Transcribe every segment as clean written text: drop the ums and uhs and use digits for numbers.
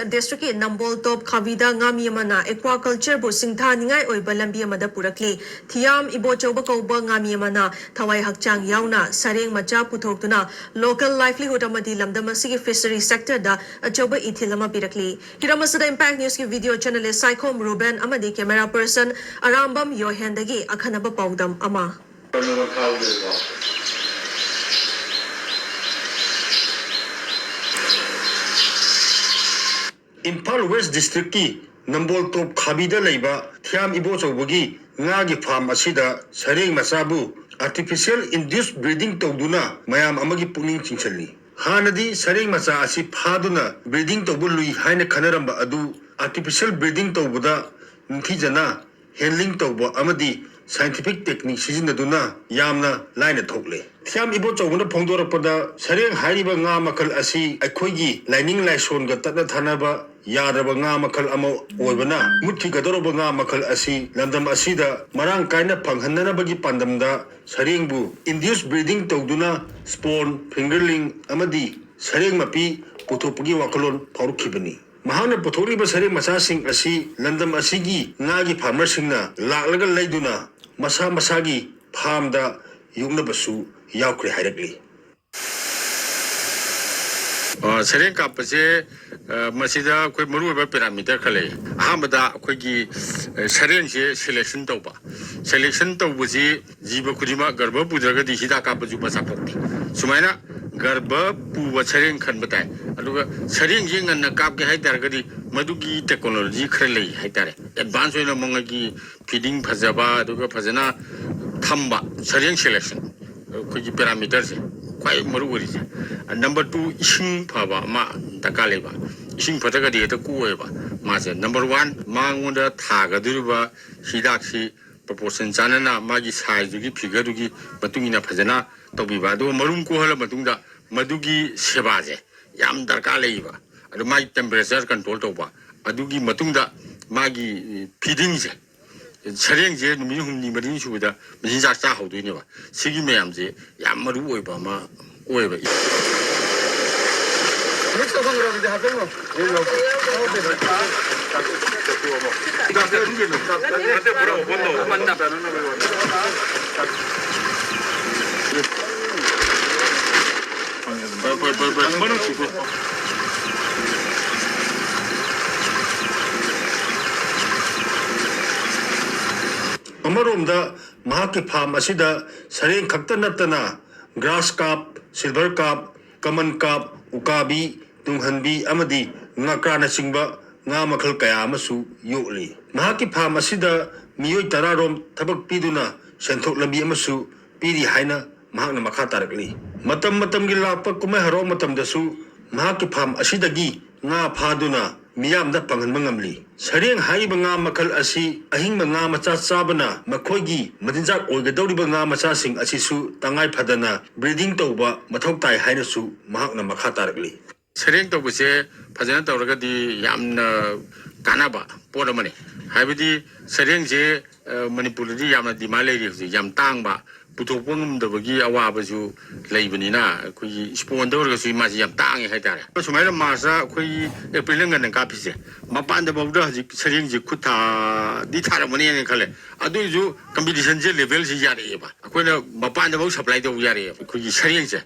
district ki Nambol top Khavida ngami amana aquaculture bu singtha ningai oiba lambi amada purakli thiam ibo chawba kauba ngami amana thawai hakchang yauna sareng macha puthoktuna local livelihood amadi lamdam asigi fishery sector da achawba ithilama pirakli hiramasada impact news ki video journalist Saikhom Ruben amadi camera person Arambam Yohendagi akhanaba paudam ama Impal West District ki Nambol top Khabida leiba thiam ibo chawbagi ngagi farm asida sareng masabu artificial induced breeding tawduna mayam amagi puning chingchalli hanadi sareng macha asi phaduna breeding tawbului haina khanaramba adu artificial breeding tawbuda nthijana handling tawba amadi scientific technique sizinaduna yamna laina thokle thiam ibo chawbuna phongdorakpada sareng hairiba nga makal asi aikhoigi lining laison ga tatna thanaba yaraba nga makal amo oibana muthi gadoroba nga makal asi lamdam asida marang kaina phanghananabagi pandamda sarengbu induced breeding tawduna spawn fingerling amadi sareng mapi puthopagi wakalon phaurukhibani mahana puthoriba sareng masasing asi lamdam asigi ngagi farmer singna laklaga leiduna masa masagi farmda yungnabasu yaukre hairakli Sareng kapase masida koi maru ba parameter khale ahamada koi gi sareng je selection tawba selection tawbuji jiba khudima garba pudraga di hida kapaju basa pokti sumaina garba puwa sareng khan batai aduga sareng je nganna kap ge haidar gadi madugi technology khrale haidare advance oina mongagi feeding phajaba aduga phajana thamba sareng selection koi gi parameter je quite Maruris. Number 2, Ishing Pava, Ma, Takaleva. Ishing Patagadi, the Kueva. Master. Number 1, Mangunda, Taga, Duruba, Hidaksi, Proportion Sanana, Magi size, Dugi, Pigadugi, Batungina Pazana, Tobivado, Marum Kuala Matunda, Madugi Sebaze, Yam Darkaleva. And my temperature control over. Adugi Matunda, Magi Pidings. Sareng je minhum ni marin shuda min ja sa hawdu ni ba sigi mayam je yam maru oi ba ma oi ba next to ngoro de ha mo ye lo ta te ru no ta te bro bondo manda Amaromda mahaki farm asida sareng khakta natana grass carp, silver carp, common carp, ukabi, tunghanbi amadi ngakrana singba nga makhal kaya amasu yokli mahaki farm asida miyoi tararom thabak piduna senthok labi amasu piri haina mahakna makha tarakli matam gi lakpa kumai haro matam dasu mahaki farm asidagi nga phaduna miyamda panghanba ngamli sareng haiba nga makal asi ahingba nga macha chabana makhoigi madinjak oigadoriba nga macha sing asisu tangai phadana breeding tawba mathau tai hainasu mahakna makha tarakli sareng tawbuse phajana tawragadi yamna kanaba poramani haibidi sareng je manipurdi yamna dimalai ri yam tangba puthopong dabagi awabaju leibanina koi sponsor ga sui ma yam tangi haitare sumaira masa koi april ngan ka phise mapan da bawda ji sareng ji khutha di thara mani ne khale adu ju competition je level ji yare ba akoina mapan da baw supply do yare koi sareng je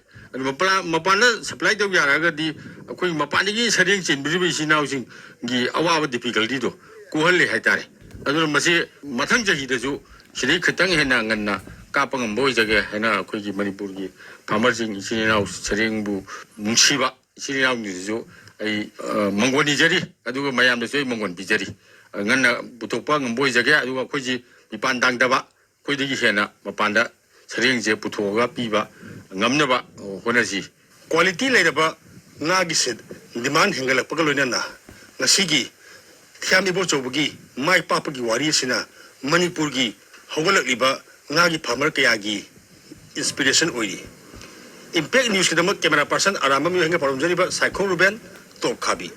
mapan da supply do yara ga di koi mapan gi sareng chin bi bi sinau sing gi awaba difficulty do ko halle haitare adu masi mathang jahi da ju shiri khatang hena nganna kapang boy jage hena kogi manipurgi farmersing isinau sarengbu nungsiba isinau nijo ai mangoni jari aduga mayam da soi mangon bijari nganna butokpa ngboy jage aduga khoji mipan dangdaba khoidigi hena mapanda sarengje puthoga piba ngamnaba honasi quality leiraba ngagi set demand hengala pagaloina na ngasigi thiam ibo chobagi mai papagi wari sina manipurgi hawgalakliba ngagi farmer kayagi inspiration oiri impact news ke camera person Arambam Yohenga Paramjani ba Saikhom Ruben Top Khabi